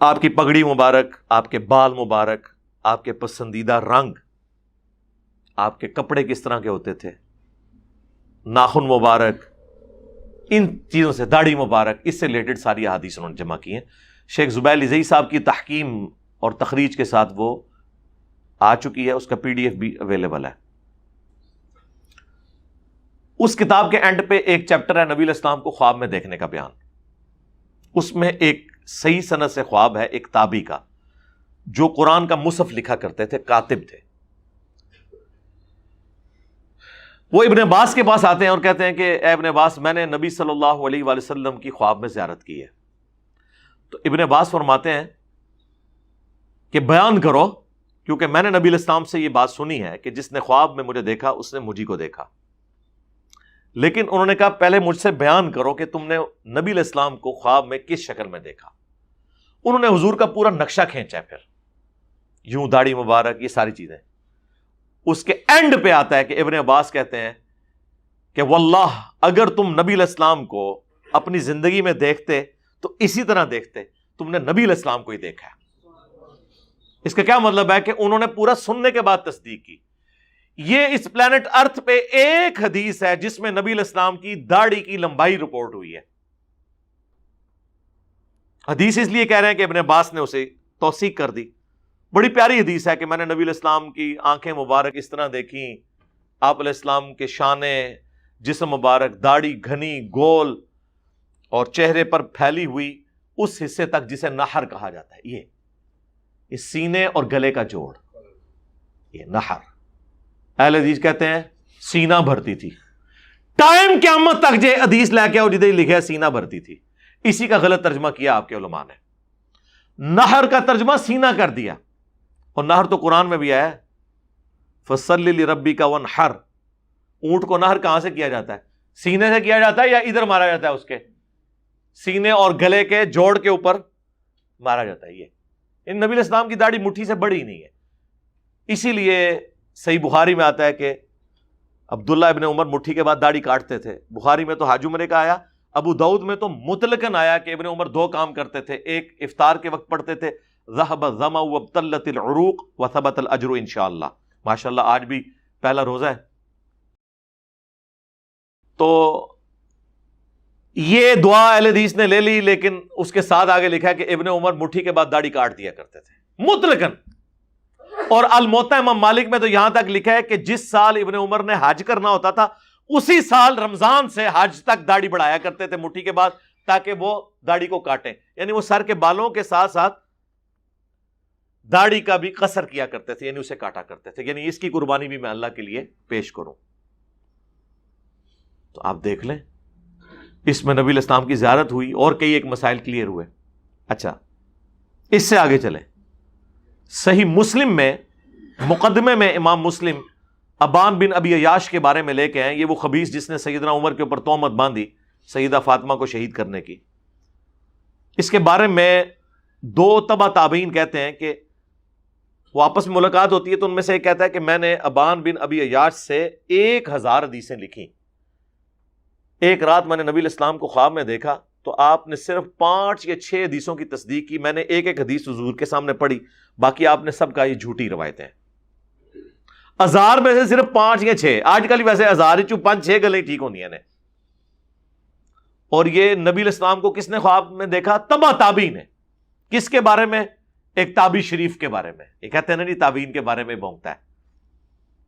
آپ کی پگڑی مبارک, آپ کے بال مبارک, آپ کے پسندیدہ رنگ, آپ کے کپڑے کس طرح کے ہوتے تھے, ناخن مبارک, ان چیزوں سے, داڑھی مبارک, اس سے ریلیٹڈ ساری احادیث انہوں نے جمع کی ہیں. شیخ زبیر لزئی صاحب کی تحکیم اور تخریج کے ساتھ وہ آ چکی ہے, اس کا PDF بھی اویلیبل ہے. اس کتاب کے اینڈ پہ ایک چیپٹر ہے نبی علیہ السلام کو خواب میں دیکھنے کا بیان. اس میں ایک صحیح سند سے خواب ہے ایک تابعی کا, جو قرآن کا مصحف لکھا کرتے تھے, کاتب تھے. وہ ابن عباس کے پاس آتے ہیں اور کہتے ہیں کہ اے ابن عباس, میں نے نبی صلی اللہ علیہ وآلہ وسلم کی خواب میں زیارت کی ہے. تو ابن عباس فرماتے ہیں کہ بیان کرو, کیونکہ میں نے نبی علیہ السلام سے یہ بات سنی ہے کہ جس نے خواب میں مجھے دیکھا اس نے مجھے کو دیکھا. لیکن انہوں نے کہا پہلے مجھ سے بیان کرو کہ تم نے نبی علیہ السلام کو خواب میں کس شکل میں دیکھا. انہوں نے حضور کا پورا نقشہ کھینچا, پھر یوں داڑھی مبارک, یہ ساری چیزیں. اس کے اینڈ پہ آتا ہے کہ ابن عباس کہتے ہیں کہ واللہ اگر تم نبی علیہ السلام کو اپنی زندگی میں دیکھتے تو اسی طرح دیکھتے, تم نے نبی علیہ السلام کو ہی دیکھا ہے. اس کا کیا مطلب ہے کہ انہوں نے پورا سننے کے بعد تصدیق کی. یہ اس پلانٹ ارتھ پہ ایک حدیث ہے جس میں نبی علیہ السلام کی داڑھی کی لمبائی رپورٹ ہوئی ہے. حدیث اس لیے کہہ رہے ہیں کہ ابن عباس نے اسے توثیق کر دی. بڑی پیاری حدیث ہے کہ میں نے نبی علیہ السلام کی آنکھیں مبارک اس طرح دیکھی, آپ علیہ السلام کے شانے, جسم مبارک, داڑھی گھنی گول اور چہرے پر پھیلی ہوئی اس حصے تک جسے نحر کہا جاتا ہے. یہ سینے اور گلے کا جوڑ, یہ نحر. اہل حدیث کہتے ہیں سینہ بھرتی تھی. ٹائم قیامت تک جو حدیث لے کے آؤ جدھر لکھا ہے سینہ بھرتی تھی, اسی کا غلط ترجمہ کیا آپ کے علماء نے. نہر کا ترجمہ سینہ کر دیا, اور نہر تو قرآن میں بھی آیا ہے, فصلی لربک وانحر. اونٹ کو نہر کہاں سے کیا جاتا ہے؟ سینے سے کیا جاتا ہے یا ادھر مارا جاتا ہے؟ اس کے سینے اور گلے کے جوڑ کے اوپر مارا جاتا ہے. یہ نبی علیہ السلام کی داڑھی مٹھی سے بڑی نہیں ہے. اسی لیے صحیح بخاری میں آتا ہے کہ عبداللہ ابن عمر مٹھی کے بعد داڑھی کاٹتے تھے. بخاری میں تو حج عمرے کا آیا, ابو داؤد میں تو مطلقاً آیا کہ ابن عمر 2 کام کرتے تھے. ایک افطار کے وقت پڑھتے تھے ذهب الظمأ وابتلت العروق وثبت الاجر انشاءاللہ. ماشاءاللہ آج بھی پہلا روزہ ہے. تو یہ دعا اہل حدیث نے لے لی, لیکن اس کے ساتھ آگے لکھا ہے کہ ابن عمر مٹھی کے بعد داڑھی کاٹ دیا کرتے تھے مطلقاً. اور الموطا امام مالک میں تو یہاں تک لکھا ہے کہ جس سال ابن عمر نے حج کرنا ہوتا تھا اسی سال رمضان سے حج تک داڑھی بڑھایا کرتے تھے مٹھی کے بعد, تاکہ وہ داڑھی کو کاٹیں. یعنی وہ سر کے بالوں کے ساتھ ساتھ داڑھی کا بھی قصر کیا کرتے تھے, یعنی اسے کاٹا کرتے تھے. یعنی اس کی قربانی بھی میں اللہ کے لیے پیش کروں. تو آپ دیکھ لیں اس میں نبی علیہ السلام کی زیارت ہوئی اور کئی ایک مسائل کلیئر ہوئے. اچھا اس سے آگے چلیں. صحیح مسلم میں مقدمے میں امام مسلم ابان بن ابی عیاش کے بارے میں لے کے ہیں. یہ وہ خبیث جس نے سیدنا عمر کے اوپر تہمت باندھی سیدہ فاطمہ کو شہید کرنے کی. اس کے بارے میں 2 تبع تابعین کہتے ہیں کہ وہ آپس میں ملاقات ہوتی ہے تو ان میں سے ایک کہتا ہے کہ میں نے ابان بن ابی عیاش سے 1000 حدیثیں لکھی. ایک رات میں نے نبی علیہ السلام کو خواب میں دیکھا تو آپ نے صرف 5 یا 6 حدیثوں کی تصدیق کی. میں نے ایک ایک حدیث حضور کے سامنے پڑھی, باقی آپ نے سب کا یہ جھوٹی روایتیں ہیں. 1000 میں سے صرف 5 یا 6. آج کل ویسے 1000 چوں 5-6 گلیں ٹھیک ہوندی ہیں. اور یہ نبی علیہ السلام کو کس نے خواب میں دیکھا؟ تبع تابعین نے. کس کے بارے میں؟ ایک تابعی شریف کے بارے میں. یہ کہتے ہیں نا جی تابعین کے بارے میں بھونکتا ہے.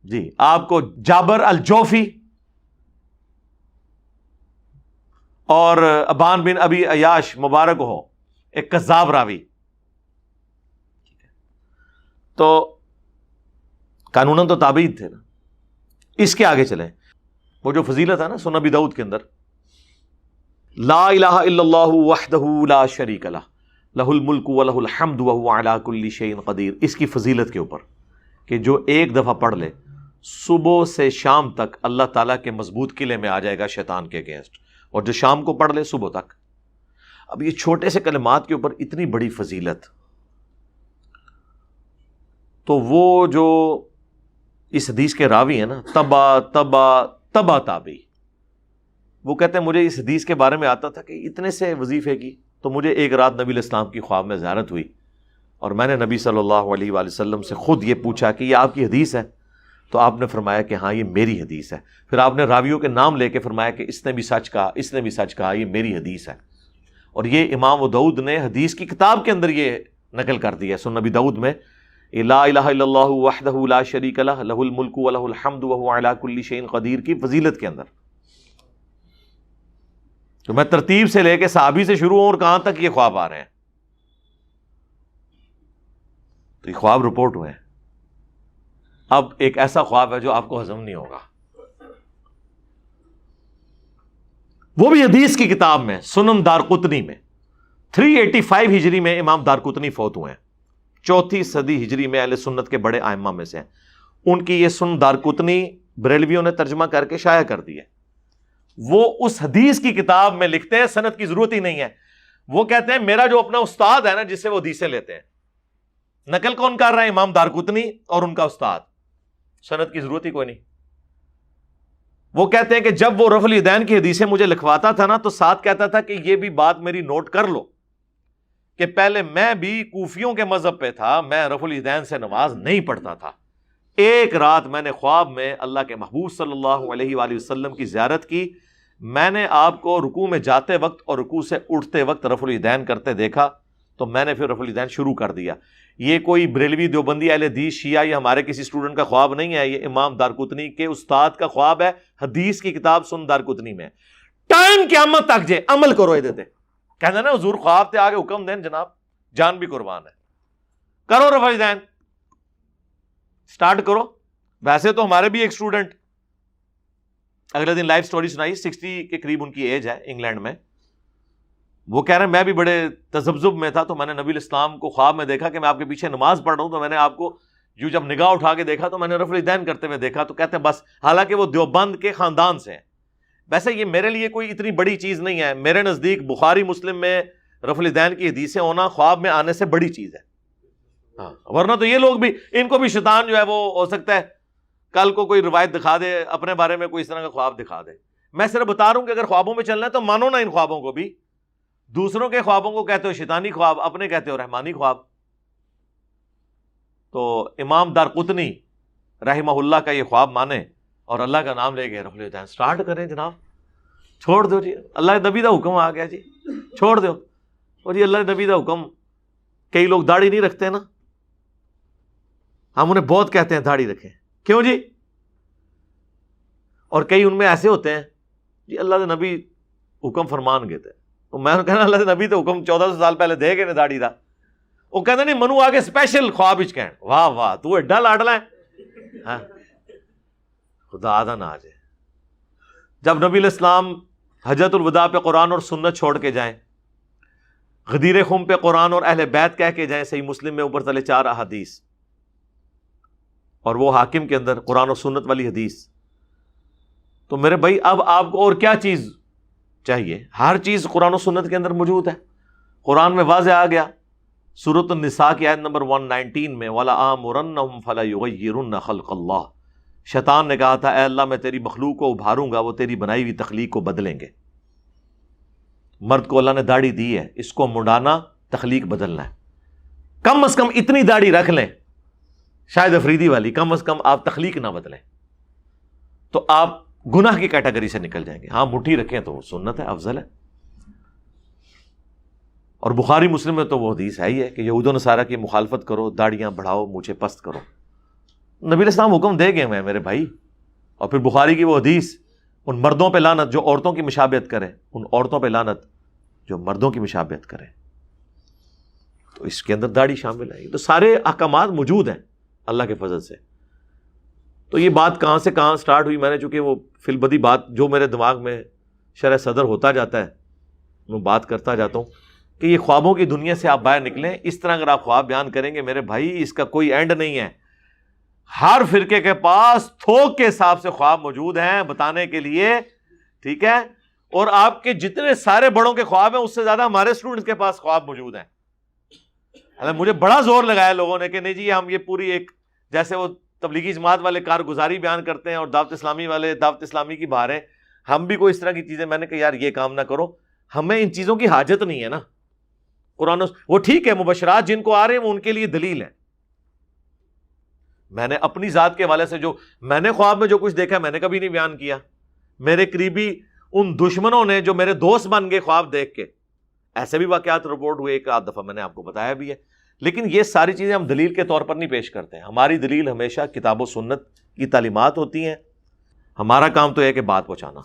جی آپ کو جابر الجوفی اور ابان بن ابی عیاش مبارک ہو, ایک کذاب راوی. تو قانوناً تو تابعین تھے نا. اس کے آگے چلیں. وہ جو فضیلت ہے نا سنن ابی داؤد کے اندر, لا الہ الا اللہ وحدہ لا شریک لہ لہ الملک ولہ الحمد وہو علی کل شیء قدیر. اس کی فضیلت کے اوپر کہ جو ایک دفعہ پڑھ لے صبح سے شام تک اللہ تعالیٰ کے مضبوط قلعے میں آ جائے گا شیطان کے اگینسٹ, اور جو شام کو پڑھ لے صبح تک. اب یہ چھوٹے سے کلمات کے اوپر اتنی بڑی فضیلت, تو وہ جو اس حدیث کے راوی ہیں نا تبع تابعی, وہ کہتے ہیں مجھے اس حدیث کے بارے میں آتا تھا کہ اتنے سے وظیفے کی, تو مجھے ایک رات نبی علیہ السلام کی خواب میں زیارت ہوئی اور میں نے نبی صلی اللہ علیہ وآلہ وسلم سے خود یہ پوچھا کہ یہ آپ کی حدیث ہے؟ تو آپ نے فرمایا کہ ہاں یہ میری حدیث ہے. پھر آپ نے راویوں کے نام لے کے فرمایا کہ اس نے بھی سچ کہا, اس نے بھی سچ کہا, یہ میری حدیث ہے. اور یہ امام ابو داؤد نے حدیث کی کتاب کے اندر یہ نقل کر دیا ہے سنن ابی داؤد میں, لا الہ الا اللہ وحدہ لا شریک لہ لہ الملک ولہ الحمد وہو علی کل شیء قدیر کی فضیلت کے اندر. تو میں ترتیب سے لے کے صحابی سے شروع ہوں اور کہاں تک یہ خواب آ رہے ہیں. تو یہ خواب رپورٹ ہوئے ہیں. اب ایک ایسا خواب ہے جو آپ کو ہضم نہیں ہوگا. وہ بھی حدیث کی کتاب میں سنن دارقطنی میں 385 ہجری میں امام دارقطنی فوت ہوئے ہیں. 4 صدی ہجری میں اہل سنت کے بڑے ائمہ میں سے ہیں. ان کی یہ سنن دارقطنی بریلویوں نے ترجمہ کر کے شائع کر دی ہے. وہ اس حدیث کی کتاب میں لکھتے ہیں, سند کی ضرورت ہی نہیں ہے. وہ کہتے ہیں میرا جو اپنا استاد ہے نا جس سے وہ حدیثیں لیتے ہیں, نقل کون کر رہا ہے؟ امام دارقطنی اور ان کا استاد. سند کی ضرورت ہی کوئی نہیں. وہ کہتے ہیں کہ جب وہ رفع الیدین کی حدیثیں مجھے لکھواتا تھا نا تو ساتھ کہتا تھا کہ یہ بھی بات میری نوٹ کر لو کہ پہلے میں بھی کوفیوں کے مذہب پہ تھا, میں رفع الیدین سے نماز نہیں پڑھتا تھا. ایک رات میں نے خواب میں اللہ کے محبوب صلی اللہ علیہ وآلہ وسلم کی زیارت کی. میں نے آپ کو رکوع میں جاتے وقت اور رکوع سے اٹھتے وقت رفع الیدین کرتے دیکھا, تو میں نے پھر رفع الیدین شروع کر دیا. یہ کوئی بریلوی دیوبندی اہل حدیث شیعہ یا ہمارے کسی اسٹوڈنٹ کا خواب نہیں ہے, یہ امام دارقطنی کے استاد کا خواب ہے. حدیث کی کتاب سنن دارقطنی میں. ٹائم قیامت تک جے عمل کرو. یہ دیتے کہنا نا حضور خواب تے آگے حکم دین جناب, جان بھی قربان ہے, کرو رفع الیدین, سٹارٹ کرو. ویسے تو ہمارے بھی ایک اسٹوڈنٹ اگلے دن لائف سٹوری سنائی, 60 کے قریب ان کی ایج ہے, انگلینڈ میں. وہ کہہ رہے ہیں میں بھی بڑے تذبذب میں تھا, تو میں نے نبی علیہ السلام کو خواب میں دیکھا کہ میں آپ کے پیچھے نماز پڑھ رہا ہوں, تو میں نے آپ کو جو جب نگاہ اٹھا کے دیکھا تو میں نے رفع الیدین کرتے ہوئے دیکھا. تو کہتے ہیں بس, حالانکہ وہ دیوبند کے خاندان سے ہیں. ویسے یہ میرے لیے کوئی اتنی بڑی چیز نہیں ہے. میرے نزدیک بخاری مسلم میں رفع الیدین کی حدیثیں ہونا خواب میں آنے سے بڑی چیز ہے. ہاں, ورنہ تو یہ لوگ بھی, ان کو بھی شیطان جو ہے وہ ہو سکتا ہے کل کو کوئی روایت دکھا دے, اپنے بارے میں کوئی اس طرح کا خواب دکھا دے. میں صرف بتا رہا ہوں کہ اگر خوابوں میں چلنا ہے تو مانو نا ان خوابوں کو بھی. دوسروں کے خوابوں کو کہتے ہو شیطانی خواب, اپنے کہتے ہو رحمانی خواب. تو امام دارقطنی رحمہ اللہ کا یہ خواب مانے اور اللہ کا نام لے کے رفع الیدین سٹارٹ کریں جناب. چھوڑ دو جی, اللہ نبی دا حکم آ گیا جی, چھوڑ دو. اور جی اللہ نبی دا حکم, کئی لوگ داڑھی نہیں رکھتے نا, ہم انہیں بہت کہتے ہیں داڑھی رکھیں, کیوں جی؟ اور کئی ان میں ایسے ہوتے ہیں جی اللہ دے نبی حکم فرمان گئے تھے, تو میں نے کہنا اللہ دے نبی تو حکم 1400 سال پہلے دے گئے نے داڑھی دا. وہ کہتے نہیں منو آگے اسپیشل خواب وچ کہن, واہ واہ تو ایڈا لاڈلا ہے, ہاں خدا آدھا نہ آ جائے. جب نبی علیہ السلام حجۃ الوداع پہ قرآن اور سنت چھوڑ کے جائیں، غدیر خم پہ قرآن اور اہل بیت کہہ کے جائیں، صحیح مسلم میں اوپر تلے 4 احادیث، اور وہ حاکم کے اندر قرآن اور سنت والی حدیث، تو میرے بھائی اب آپ کو اور کیا چیز چاہیے؟ ہر چیز قرآن و سنت کے اندر موجود ہے۔ قرآن میں واضح آ گیا، سورۃ النساء کی آیت نمبر 119 میں وَلَآمُرَنَّهُمْ فَلَيُغَيِّرُنَّ خَلْقَ اللَّهِ، شیطان نے کہا تھا اے اللہ میں تیری مخلوق کو ابھاروں گا، وہ تیری بنائی ہوئی تخلیق کو بدلیں گے۔ مرد کو اللہ نے داڑھی دی ہے، اس کو منڈانا تخلیق بدلنا ہے۔ کم از کم اتنی داڑھی رکھ لیں، شاید افریدی والی، کم از کم آپ تخلیق نہ بدلیں تو آپ گناہ کی کیٹیگری سے نکل جائیں گے۔ ہاں مٹھی رکھیں تو سنت ہے، افضل ہے۔ اور بخاری مسلم میں تو وہ حدیث ہے ہی ہے کہ یہود و نصارہ کی مخالفت کرو، داڑیاں بڑھاؤ، مونچھیں پست کرو۔ نبی علیہ السلام حکم دے گئے ہیں میرے بھائی۔ اور پھر بخاری کی وہ حدیث، ان مردوں پہ لعنت جو عورتوں کی مشابہت کریں، ان عورتوں پہ لعنت جو مردوں کی مشابہت کریں، تو اس کے اندر داڑھی شامل ہے۔ تو سارے احکامات موجود ہیں اللہ کے فضل سے۔ تو یہ بات کہاں سے کہاں سٹارٹ ہوئی، میں نے چونکہ وہ فی البدی بات جو میرے دماغ میں شرح صدر ہوتا جاتا ہے میں بات کرتا جاتا ہوں کہ یہ خوابوں کی دنیا سے آپ باہر نکلیں۔ اس طرح اگر آپ خواب بیان کریں گے میرے بھائی، اس کا کوئی اینڈ نہیں ہے۔ ہر فرقے کے پاس تھوک کے حساب سے خواب موجود ہیں بتانے کے لیے، ٹھیک ہے؟ اور آپ کے جتنے سارے بڑوں کے خواب ہیں اس سے زیادہ ہمارے اسٹوڈنٹس کے پاس خواب موجود ہیں۔ مجھے بڑا زور لگایا لوگوں نے کہ نہیں جی ہم یہ پوری ایک، جیسے وہ تبلیغی جماعت والے کارگزاری بیان کرتے ہیں اور دعوت اسلامی والے دعوت اسلامی کی بہاریں، ہم بھی کوئی اس طرح کی چیزیں، میں نے کہا یار یہ کام نہ کرو، ہمیں ان چیزوں کی حاجت نہیں ہے نا۔ قرآن وہ ٹھیک ہے مبشرات جن کو آ رہے ہیں وہ ان کے لیے دلیل ہے۔ میں نے اپنی ذات کے حوالے سے جو میں نے خواب میں جو کچھ دیکھا میں نے کبھی نہیں بیان کیا۔ میرے قریبی ان دشمنوں نے جو میرے دوست بن گئے خواب دیکھ کے، ایسے بھی واقعات رپورٹ ہوئے، ایک آدھ دفعہ میں نے آپ کو بتایا بھی ہے۔ لیکن یہ ساری چیزیں ہم دلیل کے طور پر نہیں پیش کرتے ہیں۔ ہماری دلیل ہمیشہ کتاب و سنت کی تعلیمات ہوتی ہیں، ہمارا کام تو ہے کہ بات پہنچانا۔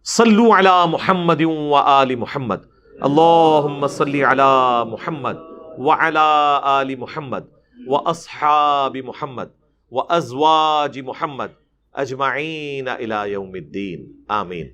صلو علی محمد و آل محمد، اللہم صلی علی محمد وعلی آل محمد واصحاب محمد وازواج محمد اجمعین الی یوم الدین، آمین۔